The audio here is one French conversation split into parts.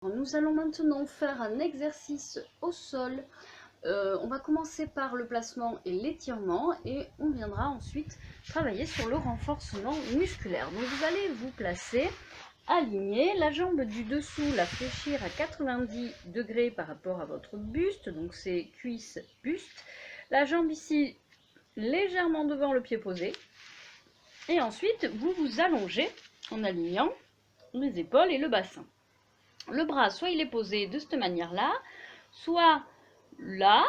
Nous allons maintenant faire un exercice au sol. On va commencer par le placement et l'étirement et on viendra ensuite travailler sur le renforcement musculaire. Donc vous allez vous placer aligné, la jambe du dessous la fléchir à 90 degrés par rapport à votre buste, donc c'est cuisse, buste. La jambe ici légèrement devant le pied posé. Et ensuite vous vous allongez en alignant les épaules et le bassin. Le bras, soit il est posé de cette manière-là, soit là,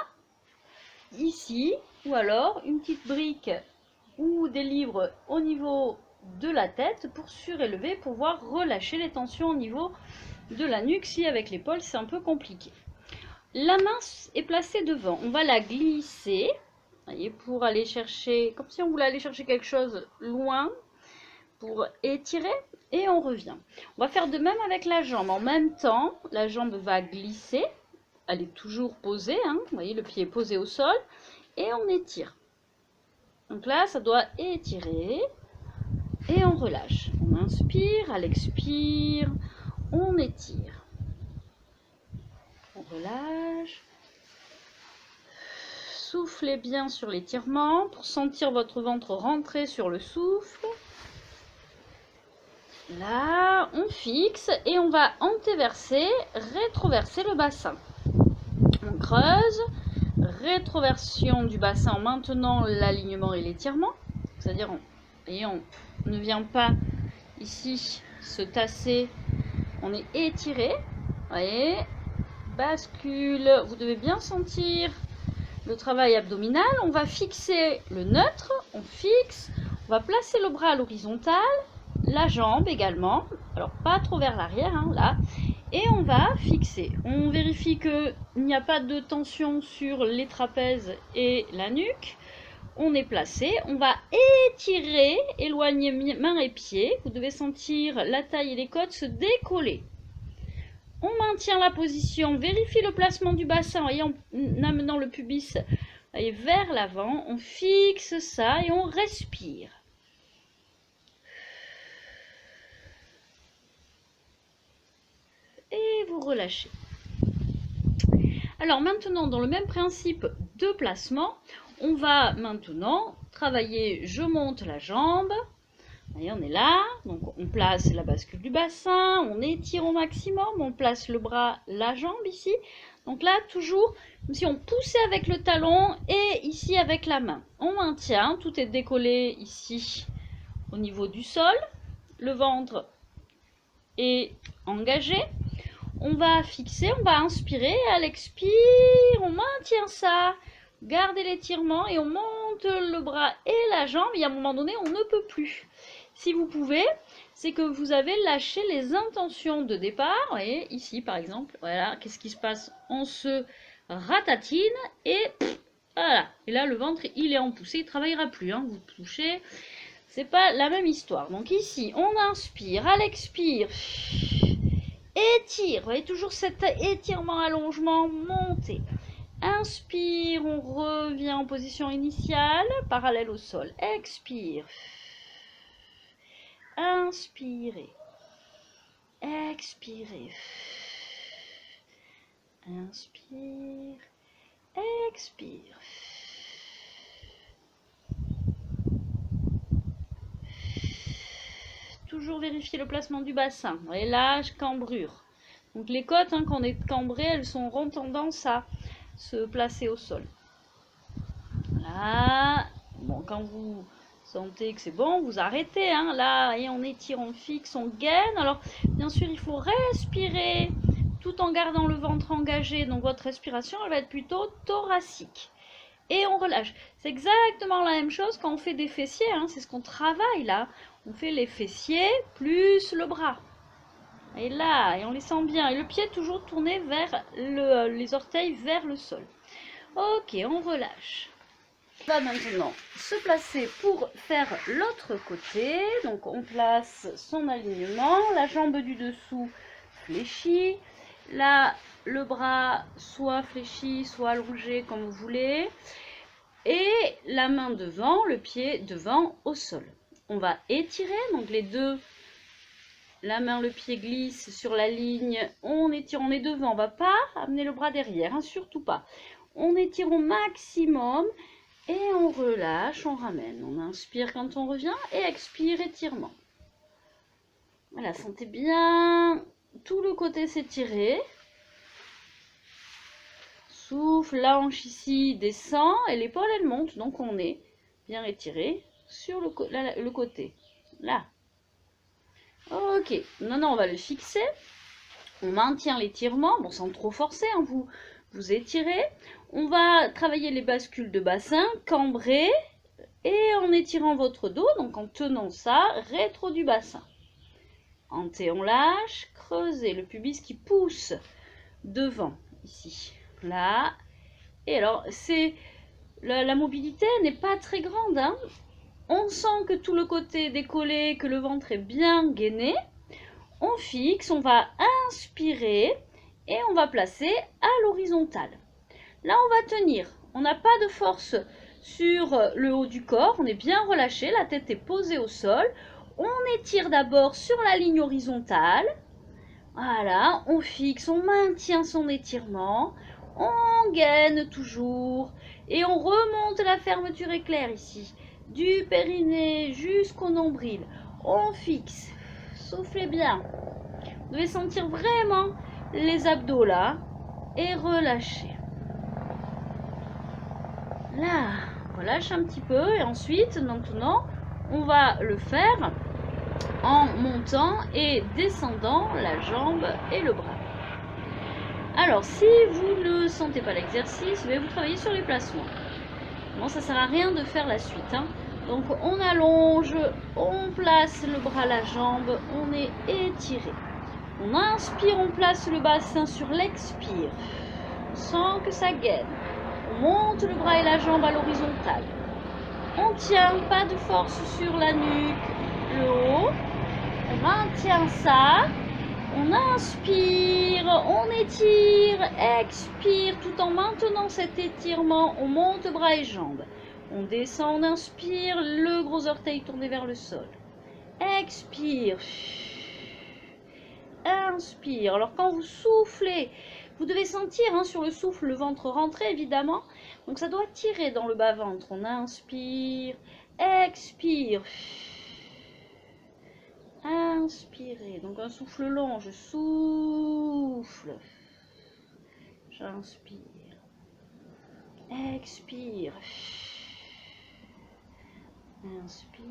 ici, ou alors une petite brique ou des livres au niveau de la tête pour surélever, pour pouvoir relâcher les tensions au niveau de la nuque. Si avec l'épaule, c'est un peu compliqué. La main est placée devant. On va la glisser, voyez, pour aller chercher, comme si on voulait aller chercher quelque chose loin, pour étirer. Et on revient. On va faire de même avec la jambe. En même temps, la jambe va glisser. Elle est toujours posée. Vous voyez, le pied est posé au sol. Et on étire. Donc là, ça doit étirer. Et on relâche. On inspire, à l'expire, on étire. On relâche. Soufflez bien sur l'étirement pour sentir votre ventre rentrer sur le souffle. Là, on fixe et on va antéverser, rétroverser le bassin. On creuse, rétroversion du bassin en maintenant l'alignement et l'étirement. C'est-à-dire, on ne vient pas ici se tasser, on est étiré. Voyez, bascule, vous devez bien sentir le travail abdominal. On va fixer le neutre, on fixe, on va placer le bras à l'horizontale. La jambe également, alors pas trop vers l'arrière, là, et on va fixer. On vérifie qu'il n'y a pas de tension sur les trapèzes et la nuque. On est placé, on va étirer, éloigner mains et pieds. Vous devez sentir la taille et les côtes se décoller. On maintient la position, vérifie le placement du bassin en amenant le pubis vers l'avant. On fixe ça et on respire. Et vous relâchez. Alors maintenant, dans le même principe de placement, on va maintenant travailler, je monte la jambe, voyez, on est là, donc on place la bascule du bassin, on étire au maximum, on place le bras, la jambe ici, donc là toujours comme si on poussait avec le talon et ici avec la main. On maintient, tout est décollé ici au niveau du sol, le ventre est engagé. On va fixer, on va inspirer, à l'expire, on maintient ça, gardez l'étirement et on monte le bras et la jambe et à un moment donné on ne peut plus. Si vous pouvez, c'est que vous avez lâché les intentions de départ. Vous voyez, ici par exemple, voilà, qu'est-ce qui se passe? On se ratatine et voilà. Et là le ventre il est en poussée, il ne travaillera plus, vous touchez, c'est pas la même histoire. Donc ici on inspire, à l'expire, étire, vous voyez toujours cet étirement, allongement, montée. Inspire, on revient en position initiale, parallèle au sol. Expire. Inspirez. Expirez. Inspire. Expire. Toujours vérifier le placement du bassin. Vous voyez là, cambrure. Donc les côtes, quand on est cambré, elles auront tendance à se placer au sol. Là, bon, quand vous sentez que c'est bon, vous arrêtez. Là, et on étire, on fixe, on gaine. Alors, bien sûr, il faut respirer tout en gardant le ventre engagé. Donc, votre respiration, elle va être plutôt thoracique. Et on relâche. C'est exactement la même chose quand on fait des fessiers. C'est ce qu'on travaille là. On fait les fessiers plus le bras. Et là, et on les sent bien. Et le pied toujours tourné vers les orteils vers le sol. Ok, on relâche. On va maintenant se placer pour faire l'autre côté. Donc on place son alignement, la jambe du dessous fléchie, là le bras soit fléchi, soit allongé comme vous voulez, et la main devant, le pied devant au sol. On va étirer, donc les deux la main, le pied glisse sur la ligne, on étire, on est devant, on va pas amener le bras derrière, hein, surtout pas. On étire au maximum et on relâche, on ramène. On inspire quand on revient et expire, étirement. Voilà, sentez bien tout le côté s'étirer. Souffle, la hanche ici descend et l'épaule elle monte, donc on est bien étiré sur le côté. Là. Ok, maintenant on va le fixer. On maintient l'étirement, bon sans trop forcer, hein, vous étirez. On va travailler les bascules de bassin, cambrer et en étirant votre dos, donc en tenant ça, rétro du bassin. Hanté, on lâche, creusez le pubis qui pousse devant, ici, là. Et alors, la mobilité n'est pas très grande, hein. On sent que tout le côté est décollé, que le ventre est bien gainé. On fixe, on va inspirer et on va placer à l'horizontale. Là, on va tenir. On n'a pas de force sur le haut du corps. On est bien relâché. La tête est posée au sol. On étire d'abord sur la ligne horizontale. Voilà, on fixe, on maintient son étirement. On gaine toujours. Et on remonte la fermeture éclair ici. Du périnée jusqu'au nombril. On fixe. Soufflez bien. Vous devez sentir vraiment les abdos là. Et relâchez. Là, on relâche un petit peu. Et ensuite, maintenant, on va le faire en montant et descendant la jambe et le bras. Alors, si vous ne sentez pas l'exercice, vous travaillez sur les placements. Bon, ça ne sert à rien de faire la suite, hein. Donc, on allonge, on place le bras, la jambe, on est étiré. On inspire, on place le bassin sur l'expire. On sent que ça gaine. On monte le bras et la jambe à l'horizontale. On tient, pas de force sur la nuque, le haut. On maintient ça. On inspire, on étire, expire, tout en maintenant cet étirement. On monte bras et jambes. On descend, on inspire, le gros orteil tourné vers le sol. Expire. Inspire. Alors quand vous soufflez, vous devez sentir hein, sur le souffle le ventre rentrer évidemment. Donc ça doit tirer dans le bas-ventre. On inspire, expire. Inspirez. Donc un souffle long. Je souffle. J'inspire. Expire. Inspire.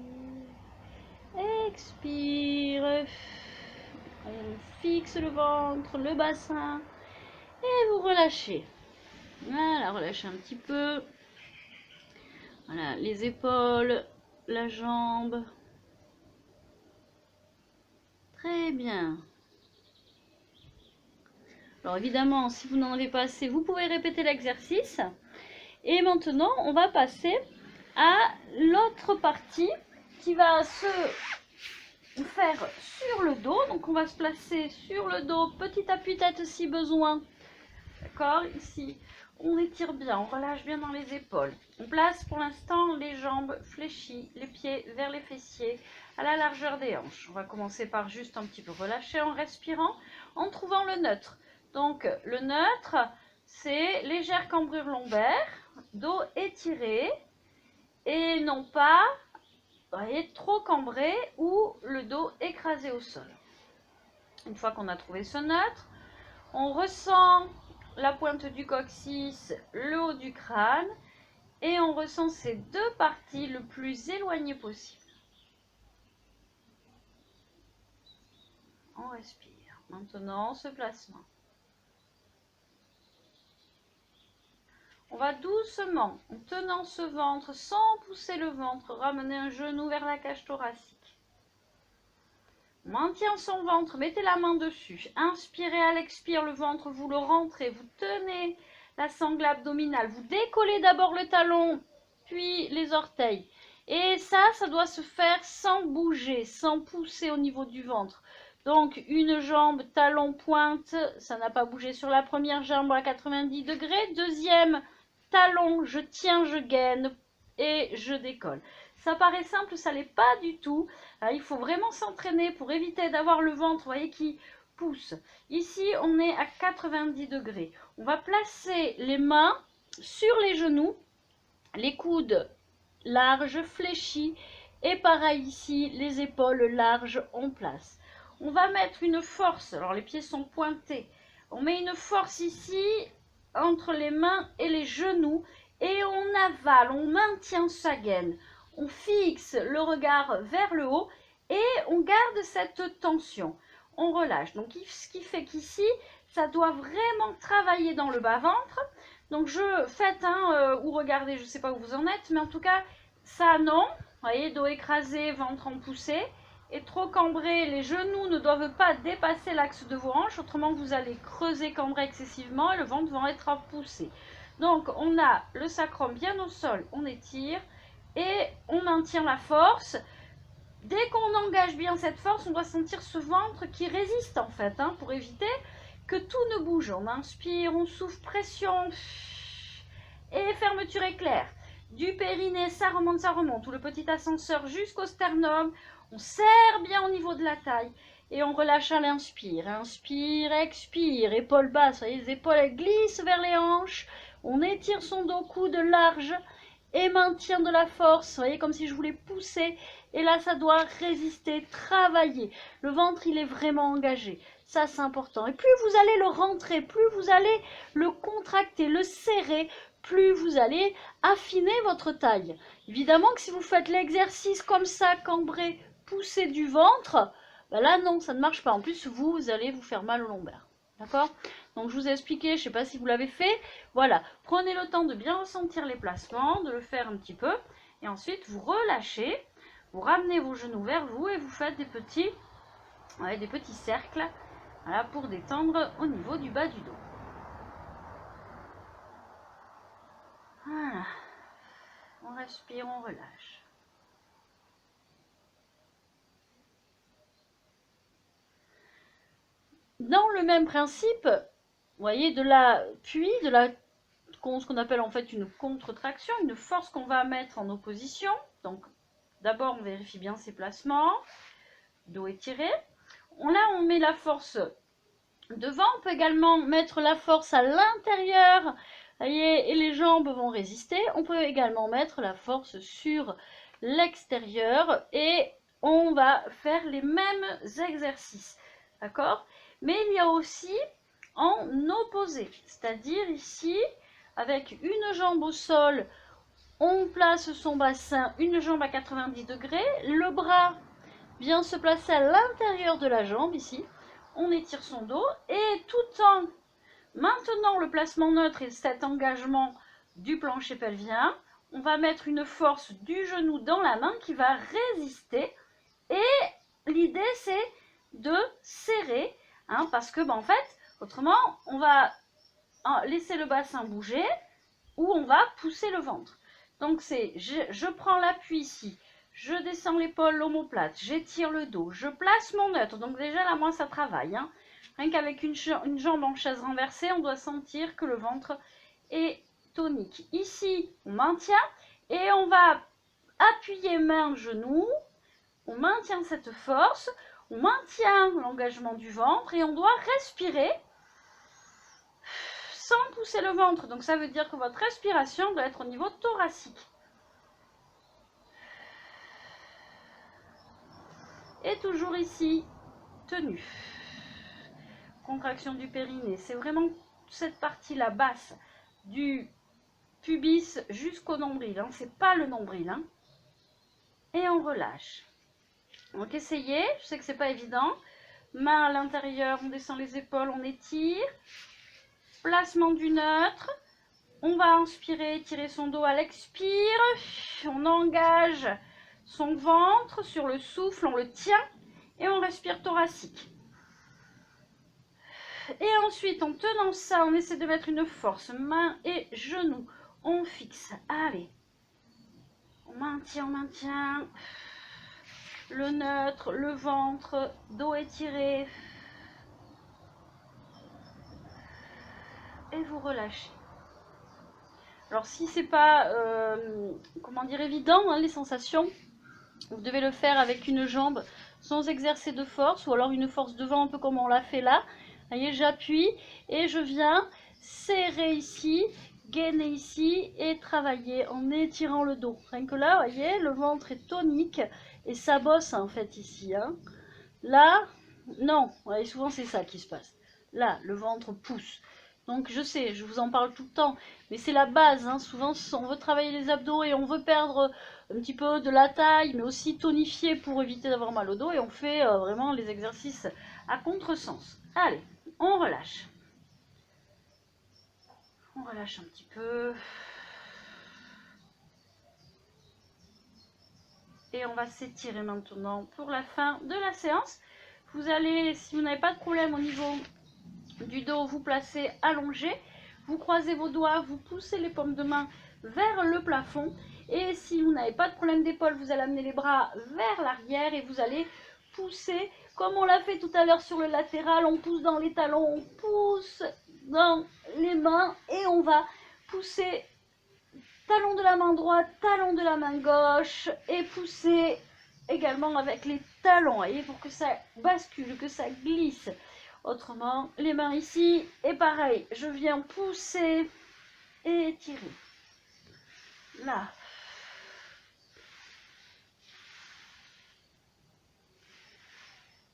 Expire. On fixe le ventre, le bassin. Et vous relâchez. Voilà, relâchez un petit peu. Voilà, les épaules, la jambe. Très bien. Alors évidemment, si vous n'en avez pas assez, vous pouvez répéter l'exercice. Et maintenant, on va passer à l'autre partie qui va se faire sur le dos. Donc on va se placer sur le dos, petit appui tête si besoin. D'accord, ici, on étire bien, on relâche bien dans les épaules. On place pour l'instant les jambes fléchies, les pieds vers les fessiers, à la largeur des hanches. On va commencer par juste un petit peu relâcher en respirant, en trouvant le neutre. Donc le neutre, c'est légère cambrure lombaire, dos étiré, et non pas, vous voyez, trop cambré ou le dos écrasé au sol. Une fois qu'on a trouvé ce neutre, on ressent la pointe du coccyx, le haut du crâne, et on ressent ces deux parties le plus éloignées possible. On respire. Maintenant, ce placement. On va doucement, en tenant ce ventre, sans pousser le ventre, ramener un genou vers la cage thoracique. On maintient son ventre, mettez la main dessus. Inspirez à l'expire, le ventre, vous le rentrez, vous tenez la sangle abdominale. Vous décollez d'abord le talon, puis les orteils. Et ça doit se faire sans bouger, sans pousser au niveau du ventre. Donc, une jambe, talon, pointe, ça n'a pas bougé sur la première jambe à 90 degrés. Deuxième, talon, je tiens, je gaine et je décolle. Ça paraît simple, ça l'est pas du tout. Il faut vraiment s'entraîner pour éviter d'avoir le ventre, vous voyez, qui pousse. Ici, on est à 90 degrés. On va placer les mains sur les genoux, les coudes larges, fléchis, et pareil ici, les épaules larges en place. On va mettre une force, alors les pieds sont pointés, on met une force ici entre les mains et les genoux et on avale, on maintient sa gaine, on fixe le regard vers le haut et on garde cette tension, on relâche. Donc ce qui fait qu'ici, ça doit vraiment travailler dans le bas-ventre. Donc faites ou regardez, je ne sais pas où vous en êtes, mais en tout cas, ça non. Vous voyez, dos écrasé, ventre en poussée. Et trop cambré, les genoux ne doivent pas dépasser l'axe de vos hanches, autrement vous allez creuser, cambrer excessivement et le ventre va être poussé. Donc on a le sacrum bien au sol, on étire et on maintient la force. Dès qu'on engage bien cette force, on doit sentir ce ventre qui résiste en fait, pour éviter que tout ne bouge. On inspire, on souffle, pression et fermeture éclair. Du périnée, ça remonte, ou le petit ascenseur jusqu'au sternum. On serre bien au niveau de la taille et on relâche à l'inspire. Inspire, expire, épaules basses, voyez, les épaules elles glissent vers les hanches. On étire son dos, coude large et maintient de la force. Vous voyez, comme si je voulais pousser. Et là, ça doit résister, travailler. Le ventre, il est vraiment engagé. Ça, c'est important. Et plus vous allez le rentrer, plus vous allez le contracter, le serrer, plus vous allez affiner votre taille. Évidemment que si vous faites l'exercice comme ça, cambré, pousser du ventre, ben là, non, ça ne marche pas. En plus, vous allez vous faire mal au lombaire. D'accord? Donc, je vous ai expliqué, je ne sais pas si vous l'avez fait. Voilà, prenez le temps de bien ressentir les placements, de le faire un petit peu. Et ensuite, vous relâchez. Vous ramenez vos genoux vers vous et vous faites des petits cercles, voilà, pour détendre au niveau du bas du dos. Voilà. On respire, on relâche. Dans le même principe, vous voyez, ce qu'on appelle en fait une contre-traction, une force qu'on va mettre en opposition. Donc, d'abord, on vérifie bien ses placements. Dos étiré. Là, on met la force devant. On peut également mettre la force à l'intérieur. Et les jambes vont résister. On peut également mettre la force sur l'extérieur. Et on va faire les mêmes exercices. D'accord? Mais il y a aussi en opposé. C'est-à-dire ici, avec une jambe au sol, on place son bassin, une jambe à 90 degrés. Le bras vient se placer à l'intérieur de la jambe ici. On étire son dos et tout en maintenant le placement neutre et cet engagement du plancher pelvien, on va mettre une force du genou dans la main qui va résister. Et l'idée c'est de serrer, parce que en fait, autrement, on va laisser le bassin bouger ou on va pousser le ventre. Donc c'est, je prends l'appui ici. Je descends l'épaule, l'omoplate, j'étire le dos, je place mon neutre. Donc déjà là, moi, ça travaille. Rien qu'avec une jambe en chaise renversée, on doit sentir que le ventre est tonique. Ici, on maintient et on va appuyer main, genou. On maintient cette force, on maintient l'engagement du ventre et on doit respirer sans pousser le ventre. Donc ça veut dire que votre respiration doit être au niveau thoracique. Et toujours ici, tenue. Contraction du périnée. C'est vraiment cette partie-là basse du pubis jusqu'au nombril. C'est pas le nombril. Et on relâche. Donc essayez. Je sais que c'est pas évident. Main à l'intérieur, on descend les épaules, on étire. Placement du neutre. On va inspirer, étirer son dos à l'expire. On engage son ventre sur le souffle, on le tient et on respire thoracique. Et ensuite, en tenant ça, on essaie de mettre une force, main et genou. On fixe, allez. On maintient. Le neutre, le ventre, dos étiré. Et vous relâchez. Alors si c'est pas, comment dire, évident, hein, les sensations, vous devez le faire avec une jambe sans exercer de force, ou alors une force devant, un peu comme on l'a fait là. Vous voyez, j'appuie et je viens serrer ici, gainer ici et travailler en étirant le dos. Rien que là, vous voyez, le ventre est tonique et ça bosse en fait ici. Hein. Là, non, et souvent c'est ça qui se passe. Là, le ventre pousse. Donc je sais, je vous en parle tout le temps, mais c'est la base. Hein. Souvent, on veut travailler les abdos et on veut perdre un petit peu de la taille, mais aussi tonifier pour éviter d'avoir mal au dos. Et on fait vraiment les exercices à contresens. Allez, on relâche. On relâche un petit peu. Et on va s'étirer maintenant pour la fin de la séance. Vous allez, si vous n'avez pas de problème au niveau du dos, vous placez allongé, vous croisez vos doigts, vous poussez les paumes de main vers le plafond. Et si vous n'avez pas de problème d'épaule, vous allez amener les bras vers l'arrière et vous allez pousser comme on l'a fait tout à l'heure sur le latéral. On pousse dans les talons, on pousse dans les mains et on va pousser talon de la main droite, talon de la main gauche et pousser également avec les talons, voyez, pour que ça bascule, que ça glisse. Autrement, les mains ici et pareil, je viens pousser et étirer. Là.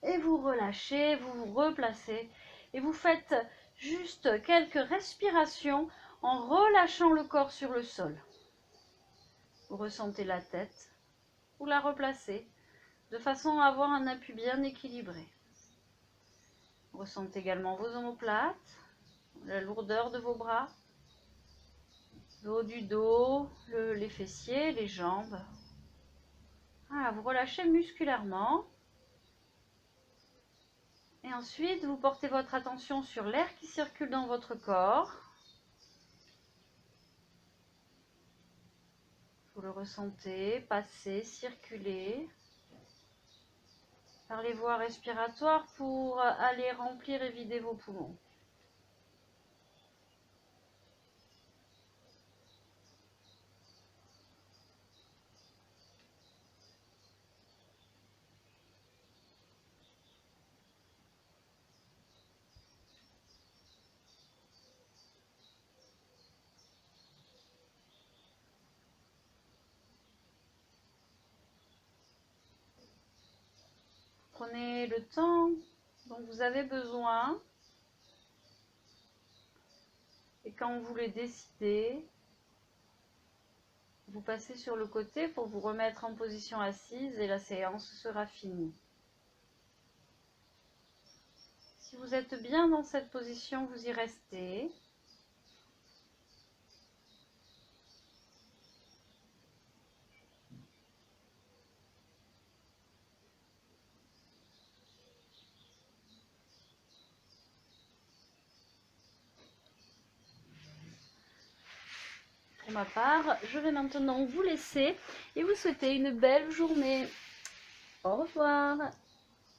Et vous relâchez, vous vous replacez et vous faites juste quelques respirations en relâchant le corps sur le sol. Vous ressentez la tête, vous la replacez de façon à avoir un appui bien équilibré. Vous ressentez également vos omoplates, la lourdeur de vos bras, le haut du dos, les fessiers, les jambes. Voilà, vous relâchez musculairement. Et ensuite, vous portez votre attention sur l'air qui circule dans votre corps. Vous le ressentez passer, circuler par les voies respiratoires pour aller remplir et vider vos poumons. Prenez le temps dont vous avez besoin et quand vous le décidez, vous passez sur le côté pour vous remettre en position assise et la séance sera finie. Si vous êtes bien dans cette position, vous y restez. Pour ma part, je vais maintenant vous laisser et vous souhaiter une belle journée. Au revoir.